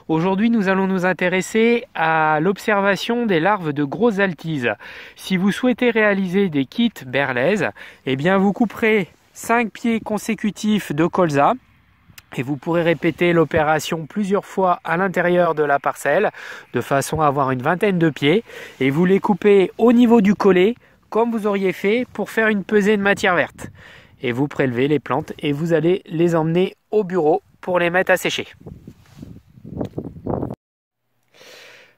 Aujourd'hui, nous allons nous intéresser à l'observation des larves de grosses altises. Si vous souhaitez réaliser des kits Berlez, eh bien vous couperez 5 pieds consécutifs de colza et vous pourrez répéter l'opération plusieurs fois à l'intérieur de la parcelle de façon à avoir une vingtaine de pieds et vous les coupez au niveau du collet comme vous auriez fait pour faire une pesée de matière verte. Et vous prélevez les plantes et vous allez les emmener au bureau pour les mettre à sécher.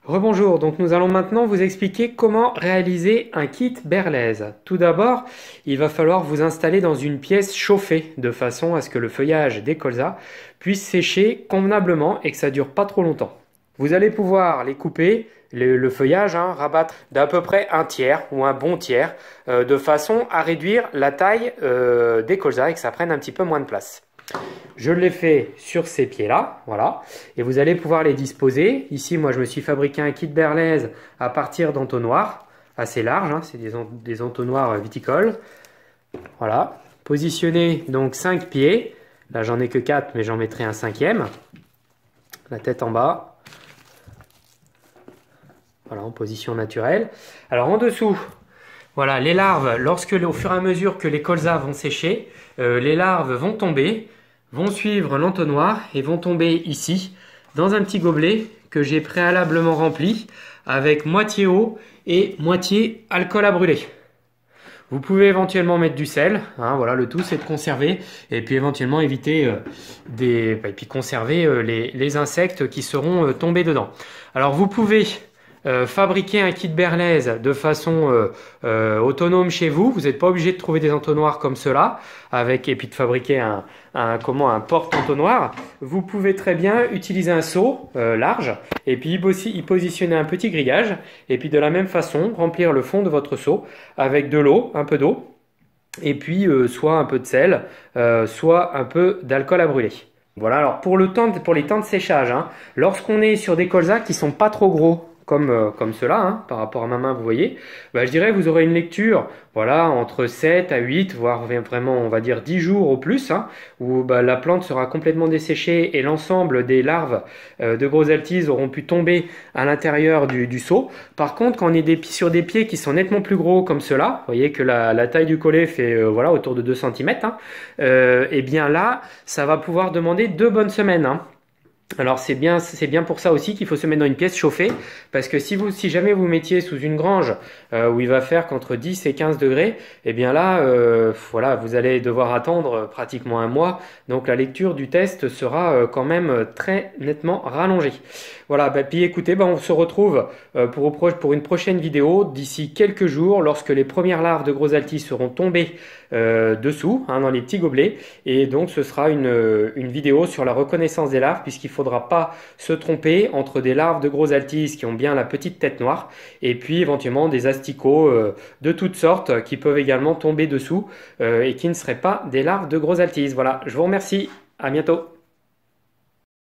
Rebonjour, donc nous allons maintenant vous expliquer comment réaliser un kit Berlez. Tout d'abord, il va falloir vous installer dans une pièce chauffée de façon à ce que le feuillage des colzas puisse sécher convenablement et que ça dure pas trop longtemps. Vous allez pouvoir les couper, le feuillage, rabattre d'à peu près un tiers ou un bon tiers de façon à réduire la taille des colzas et que ça prenne un petit peu moins de place. Je l'ai fait sur ces pieds-là, voilà, et vous allez pouvoir les disposer. Ici, moi, je me suis fabriqué un kit Berlez à partir d'entonnoirs assez larges, c'est des entonnoirs viticoles. Voilà, positionner donc 5 pieds. Là, j'en ai que 4, mais j'en mettrai un 5e. La tête en bas. Voilà, en position naturelle. Alors, en dessous, voilà, les larves, au fur et à mesure que les colzas vont sécher, les larves vont tomber, vont suivre l'entonnoir et vont tomber ici, dans un petit gobelet que j'ai préalablement rempli avec moitié eau et moitié alcool à brûler. Vous pouvez éventuellement mettre du sel, voilà, le tout c'est de conserver et puis éventuellement éviter et puis conserver les insectes qui seront tombés dedans. Alors vous pouvez fabriquer un kit Berlez de façon autonome chez vous. Vous n'êtes pas obligé de trouver des entonnoirs comme cela et puis de fabriquer un porte-entonnoir. Vous pouvez très bien utiliser un seau large et puis y positionner un petit grillage et puis de la même façon remplir le fond de votre seau avec de l'eau, un peu d'eau et puis soit un peu de sel, soit un peu d'alcool à brûler. Voilà, alors pour les temps de séchage, lorsqu'on est sur des colzas qui sont pas trop gros, comme cela, par rapport à ma main, vous voyez, je dirais vous aurez une lecture voilà, entre 7 à 8, voire vraiment, on va dire 10 jours au plus, où la plante sera complètement desséchée et l'ensemble des larves de grosses altises auront pu tomber à l'intérieur du seau. Par contre, quand on est sur des pieds qui sont nettement plus gros comme cela, vous voyez que la taille du collet fait voilà, autour de 2 cm, et bien là, ça va pouvoir demander 2 bonnes semaines. Alors c'est bien pour ça aussi qu'il faut se mettre dans une pièce chauffée parce que si jamais vous mettiez sous une grange où il va faire qu'entre 10 et 15 degrés, et bien là voilà, vous allez devoir attendre pratiquement un mois, donc la lecture du test sera quand même très nettement rallongée. Voilà, puis écoutez, on se retrouve pour une prochaine vidéo d'ici quelques jours lorsque les premières larves de grosses altises seront tombées dessous, dans les petits gobelets, et donc ce sera une vidéo sur la reconnaissance des larves puisqu'il ne faudra pas se tromper entre des larves de grosses altises qui ont bien la petite tête noire et puis éventuellement des asticots de toutes sortes qui peuvent également tomber dessous et qui ne seraient pas des larves de grosses altises. Voilà, je vous remercie, à bientôt.